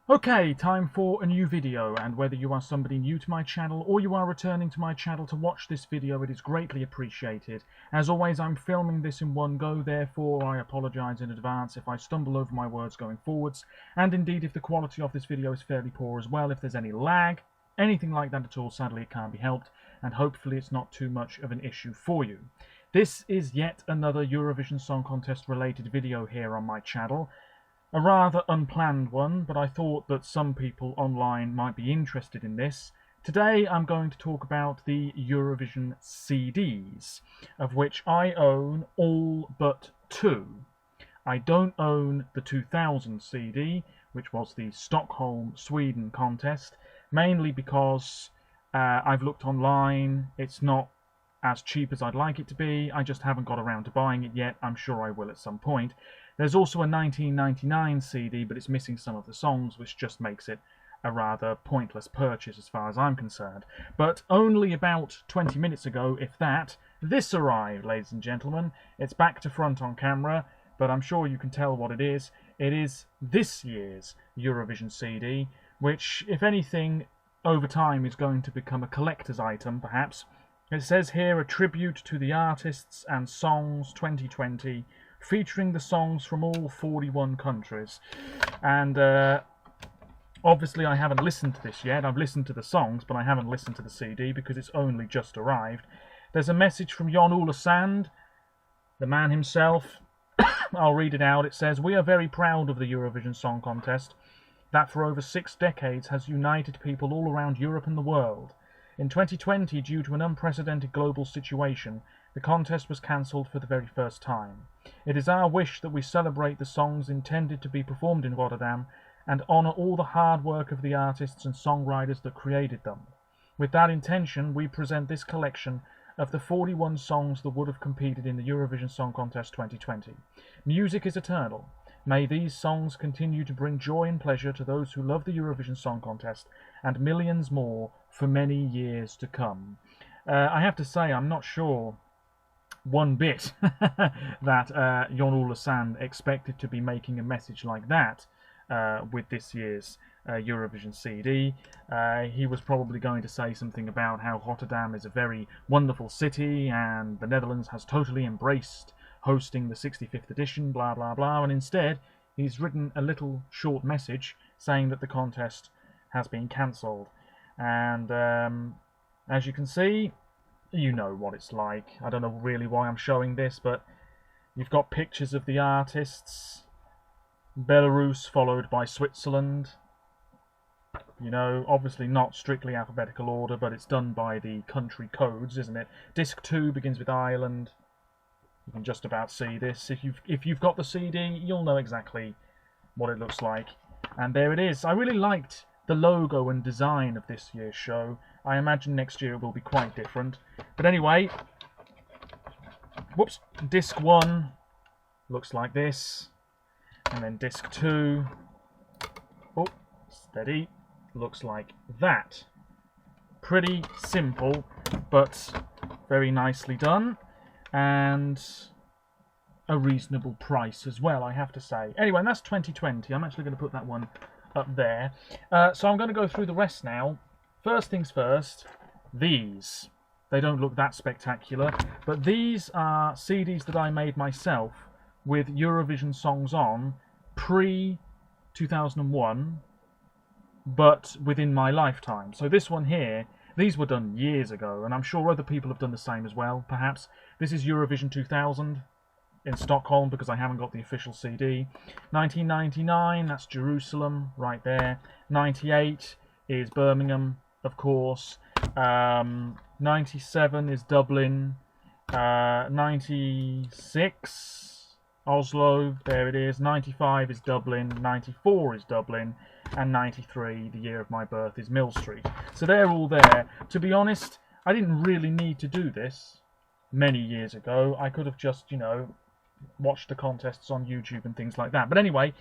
Okay, time for a new video, and whether you are somebody new to my channel or you are returning to my channel to watch this video, it is greatly appreciated. As always, I'm filming this in one go, therefore I apologise in advance if I stumble over my words going forwards, and indeed if the quality of this video is fairly poor as well. If there's any lag, anything like that at all, sadly it can't be helped, and hopefully it's not too much of an issue for you. This is yet another Eurovision Song Contest related video here on my channel. A rather unplanned one, but I thought that some people online might be interested in this. Today I'm going to talk about the Eurovision CDs, of which I own all but two. I don't own the 2000 CD, which was the Stockholm, Sweden contest, mainly because I've looked online, it's not as cheap as I'd like it to be. I just haven't got around to buying it yet. I'm sure I will at some point. There's also a 1999 CD, but it's missing some of the songs, which just makes it a rather pointless purchase as far as I'm concerned. But only about 20 minutes ago, if that, this arrived, ladies and gentlemen. It's back to front on camera, but I'm sure you can tell what it is. It is this year's Eurovision CD, which, if anything, over time is going to become a collector's item, perhaps. It says here, a tribute to the artists and songs 2020, featuring the songs from all 41 countries. And obviously I haven't listened to this yet. I've listened to the songs, but I haven't listened to the CD because it's only just arrived. There's a message from Jon Sand, the man himself. I'll read it out. It says, "We are very proud of the Eurovision Song Contest that for over 6 decades has united people all around Europe and the world. In 2020, due to an unprecedented global situation, the contest was cancelled for the very first time. It is our wish that we celebrate the songs intended to be performed in Rotterdam and honour all the hard work of the artists and songwriters that created them. With that intention, we present this collection of the 41 songs that would have competed in the Eurovision Song Contest 2020. Music is eternal. May these songs continue to bring joy and pleasure to those who love the Eurovision Song Contest and millions more for many years to come." I have to say, I'm not sure one bit that Jon Sand expected to be making a message like that with this year's Eurovision CD. He was probably going to say something about how Rotterdam is a very wonderful city and the Netherlands has totally embraced hosting the 65th edition, blah blah blah, and instead he's written a little short message saying that the contest has been cancelled. And as you can see, you know what it's like. I don't know really why I'm showing this, but you've got pictures of the artists. Belarus followed by Switzerland. You know, obviously not strictly alphabetical order, but it's done by the country codes, isn't it? Disc 2 begins with Ireland. You can just about see this. If you've got the CD, you'll know exactly what it looks like. And there it is. I really liked the logo and design of this year's show. I imagine next year it will be quite different. But anyway, whoops, disc 1 looks like this. And then disc 2, oh, steady, looks like that. Pretty simple, but very nicely done. And a reasonable price as well, I have to say. Anyway, and that's 2020. I'm actually going to put that one up there. So I'm going to go through the rest now. First things first, these. They don't look that spectacular, but these are CDs that I made myself with Eurovision songs on pre-2001, but within my lifetime. So this one here, these were done years ago, and I'm sure other people have done the same as well, perhaps. This is Eurovision 2000 in Stockholm, because I haven't got the official CD. 1999, that's Jerusalem, right there. 98 is Birmingham, of course. 97 is Dublin. 96, Oslo, there it is. 95 is Dublin. 94 is Dublin. And 93, the year of my birth, is Mill Street. So they're all there. To be honest, I didn't really need to do this many years ago. I could have just, you know, watched the contests on YouTube and things like that. But anyway,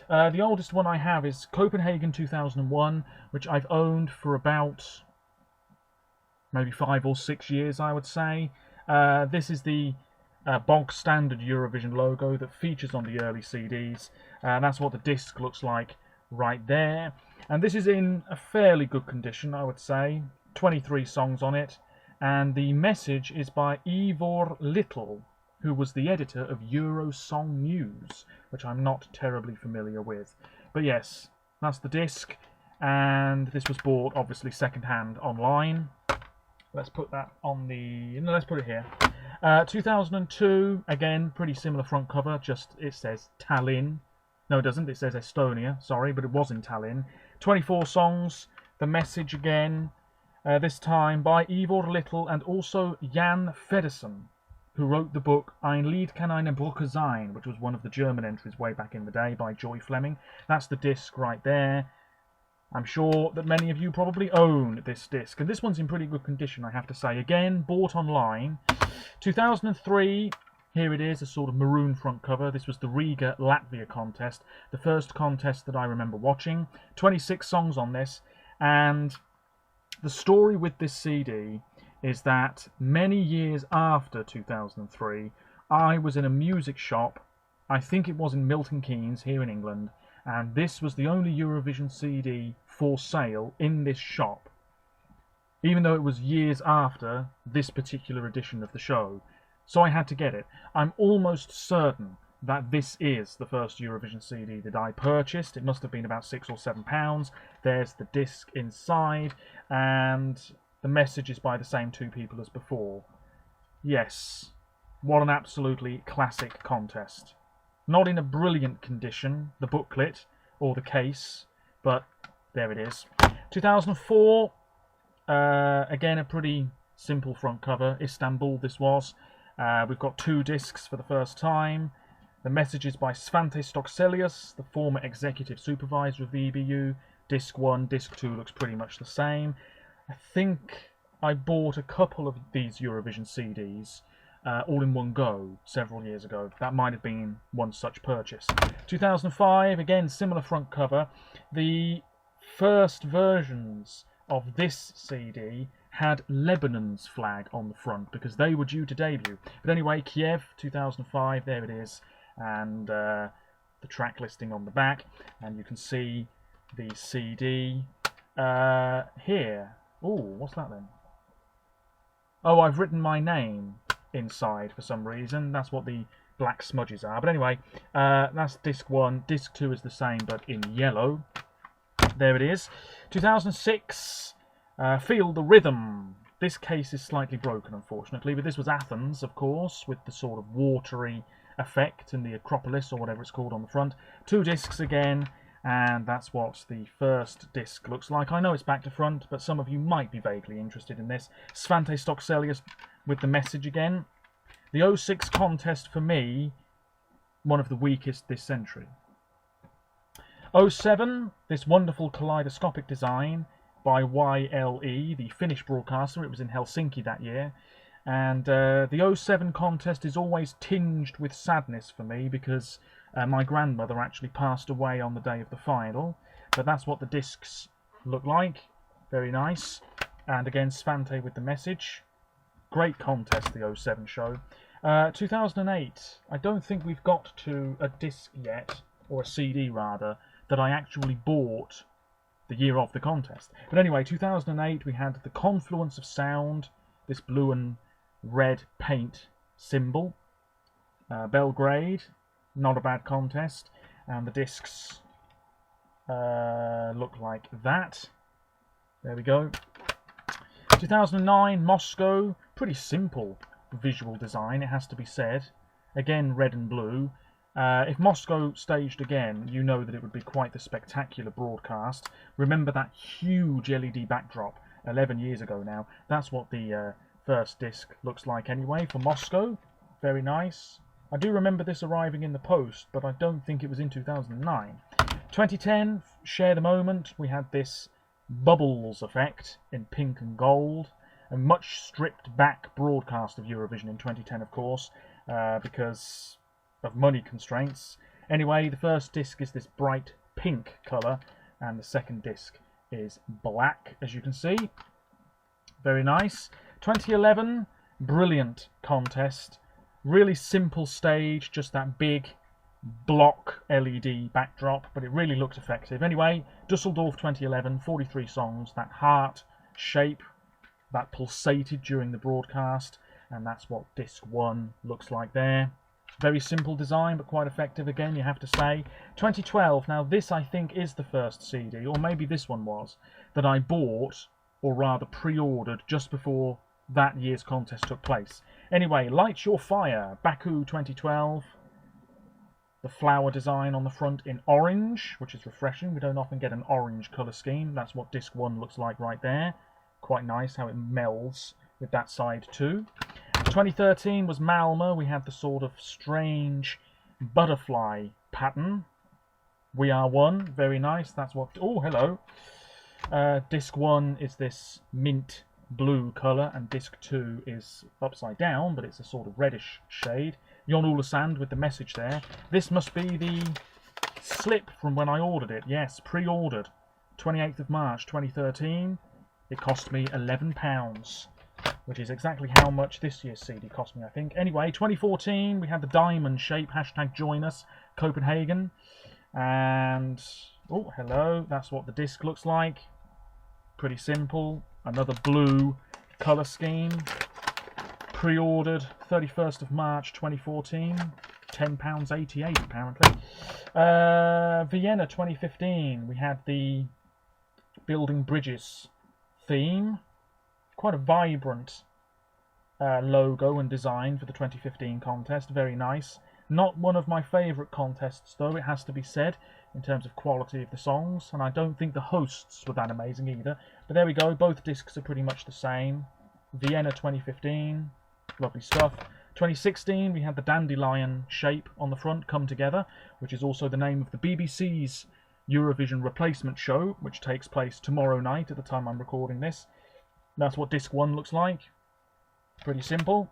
the oldest one I have is Copenhagen 2001, which I've owned for about maybe 5 or 6 years, I would say. This is the bog standard Eurovision logo that features on the early CDs. That's what the disc looks like right there. And this is in a fairly good condition, I would say. 23 songs on it. And the message is by Ivor Little, who was the editor of Eurosong News, which I'm not terribly familiar with. But yes, that's the disc. And this was bought, obviously, second-hand online. Let's put that on the... No, let's put it here. 2002, again, pretty similar front cover, just it says Tallinn. No, it doesn't. It says Estonia, sorry, but it was in Tallinn. 24 songs. The message again, this time by Ivor Little and also Jan Feddersen, who wrote the book Ein Lied kann eine Brücke sein, which was one of the German entries way back in the day by Joy Fleming. That's the disc right there. I'm sure that many of you probably own this disc, and this one's in pretty good condition, I have to say. Again, bought online. 2003, here it is, a sort of maroon front cover. This was the Riga, Latvia contest, the first contest that I remember watching. 26 songs on this, and the story with this CD is that many years after 2003, I was in a music shop, I think it was in Milton Keynes, here in England, and this was the only Eurovision CD for sale in this shop, even though it was years after this particular edition of the show. So I had to get it. I'm almost certain that this is the first Eurovision CD that I purchased. It must have been about £6 or £7. There's the disc inside, and the message is by the same two people as before. Yes, what an absolutely classic contest. Not in a brilliant condition, the booklet or the case, but there it is. 2004, again a pretty simple front cover. Istanbul this was. We've got 2 discs for the first time. The message is by Svante Stokselius, the former executive supervisor of the EBU. Disc 1, Disc 2 looks pretty much the same. I think I bought a couple of these Eurovision CDs all in one go several years ago. That might have been one such purchase. 2005, again similar front cover. The first versions of this CD had Lebanon's flag on the front because they were due to debut. But anyway, Kiev 2005, there it is, and the track listing on the back, and you can see the CD here. Oh, what's that then? Oh, I've written my name inside for some reason. That's what the black smudges are. But anyway, that's disc 1. Disc 2 is the same, but in yellow. There it is. 2006, Feel the Rhythm. This case is slightly broken, unfortunately, but this was Athens, of course, with the sort of watery effect and the Acropolis, or whatever it's called, on the front. 2 discs again, and that's what the first disc looks like. I know it's back to front, but some of you might be vaguely interested in this. Svante Stokselius with the message again. The 06 contest, for me, one of the weakest this century. 07, this wonderful kaleidoscopic design by YLE, the Finnish broadcaster. It was in Helsinki that year. And the 07 contest is always tinged with sadness for me because my grandmother actually passed away on the day of the final. But that's what the discs look like. Very nice. And again, Svante with the message. Great contest, the 07 show. 2008, I don't think we've got to a disc yet, or a CD rather, that I actually bought the year of the contest. But anyway, 2008, we had the Confluence of Sound, this blue and red paint symbol. Belgrade, not a bad contest. And the discs look like that. There we go. 2009, Moscow, pretty simple visual design, it has to be said. Again, red and blue. If Moscow staged again, you know that it would be quite the spectacular broadcast. Remember that huge LED backdrop 11 years ago now. That's what the first disc looks like anyway for Moscow. Very nice. I do remember this arriving in the post, but I don't think it was in 2009. 2010, Share the Moment. We had this bubbles effect in pink and gold. A much stripped back broadcast of Eurovision in 2010, of course, because of money constraints. Anyway, the first disc is this bright pink colour, and the second disc is black, as you can see. Very nice. 2011, brilliant contest. Really simple stage, just that big block LED backdrop, but it really looks effective. Anyway, Dusseldorf 2011, 43 songs, that heart shape that pulsated during the broadcast, and that's what disc 1 looks like there. Very simple design, but quite effective again, you have to say. 2012, now this I think is the first CD, or maybe this one was, that I bought, or rather pre-ordered, just before that year's contest took place. Anyway, Light Your Fire, Baku 2012. The flower design on the front in orange, which is refreshing. We don't often get an orange colour scheme. That's what disc 1 looks like right there. Quite nice how it melds with that side too. 2013 was Malmö. We had the sort of strange butterfly pattern. We Are One, very nice. That's what... Oh, hello. Disc 1 is this mint blue colour, and disc 2 is upside down, but it's a sort of reddish shade. Jon Ole Sand with the message there. This must be the slip from when I ordered it. Yes, pre-ordered. 28th of March 2013. It cost me £11, which is exactly how much this year's CD cost me, I think. Anyway, 2014, we had the diamond shape, hashtag join us, Copenhagen. And, oh, hello, that's what the disc looks like. Pretty simple. Another blue colour scheme. Pre-ordered 31st of March 2014. £10.88 apparently. Vienna 2015. We had the Building Bridges theme. Quite a vibrant logo and design for the 2015 contest. Very nice. Not one of my favourite contests though, it has to be said, in terms of quality of the songs, and I don't think the hosts were that amazing either. But there we go, both discs are pretty much the same. Vienna 2015, lovely stuff. 2016, we had the dandelion shape on the front, Come Together, which is also the name of the BBC's Eurovision replacement show, which takes place tomorrow night at the time I'm recording this. That's what disc 1 looks like. Pretty simple.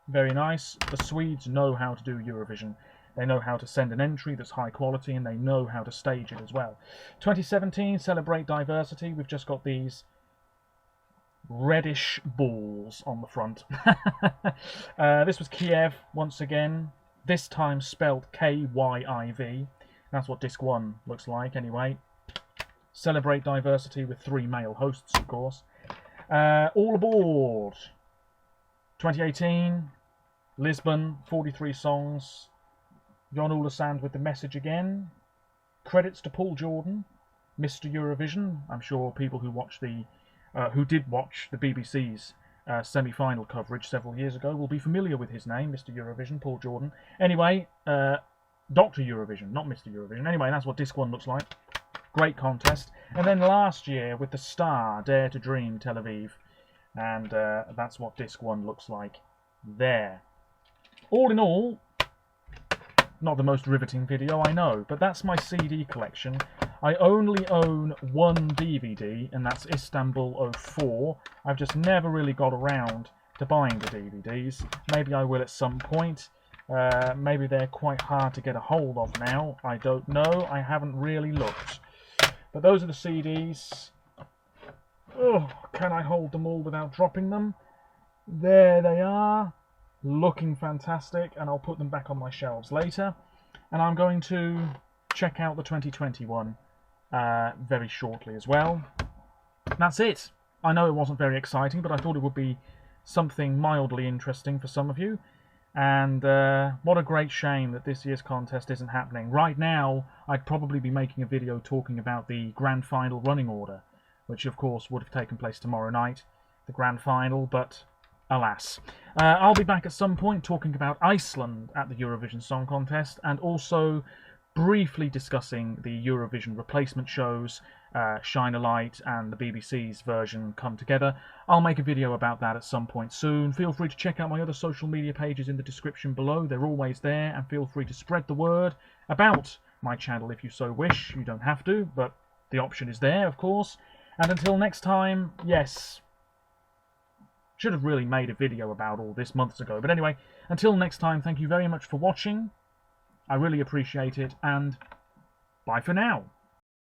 Very nice. The Swedes know how to do Eurovision. They know how to send an entry that's high quality, and they know how to stage it as well. 2017, Celebrate Diversity. We've just got these reddish balls on the front. This was Kiev, once again. This time spelled K-Y-I-V. That's what disc 1 looks like, anyway. Celebrate Diversity with 3 male hosts, of course. All Aboard 2018, Lisbon, 43 songs. Jon Ole Sand with the message again. Credits to Paul Jordan, Mr. Eurovision. I'm sure people who watch who did watch the BBC's semi-final coverage several years ago will be familiar with his name, Mr. Eurovision, Paul Jordan. Anyway, Dr. Eurovision, not Mr. Eurovision. Anyway, that's what disc 1 looks like. Great contest. And then last year with the star, Dare to Dream, Tel Aviv. And that's what disc 1 looks like there. All in all, not the most riveting video, I know, but that's my CD collection. I only own one DVD, and that's Istanbul 04. I've just never really got around to buying the DVDs. Maybe I will at some point. Maybe they're quite hard to get a hold of now. I don't know. I haven't really looked. But those are the CDs. Oh, can I hold them all without dropping them? There they are. Looking fantastic, and I'll put them back on my shelves later. And I'm going to check out the 2021 very shortly as well. That's it. I know it wasn't very exciting, but I thought it would be something mildly interesting for some of you. And what a great shame that this year's contest isn't happening. Right now, I'd probably be making a video talking about the grand final running order, which of course would have taken place tomorrow night, the grand final, but alas. I'll be back at some point talking about Iceland at the Eurovision Song Contest, and also briefly discussing the Eurovision replacement shows, Shine a Light and the BBC's version Come Together. I'll make a video about that at some point soon. Feel free to check out my other social media pages in the description below. They're always there, and feel free to spread the word about my channel if you so wish. You don't have to, but the option is there, of course. And until next time, yes, should have really made a video about all this months ago. But anyway, until next time, thank you very much for watching. I really appreciate it, and bye for now.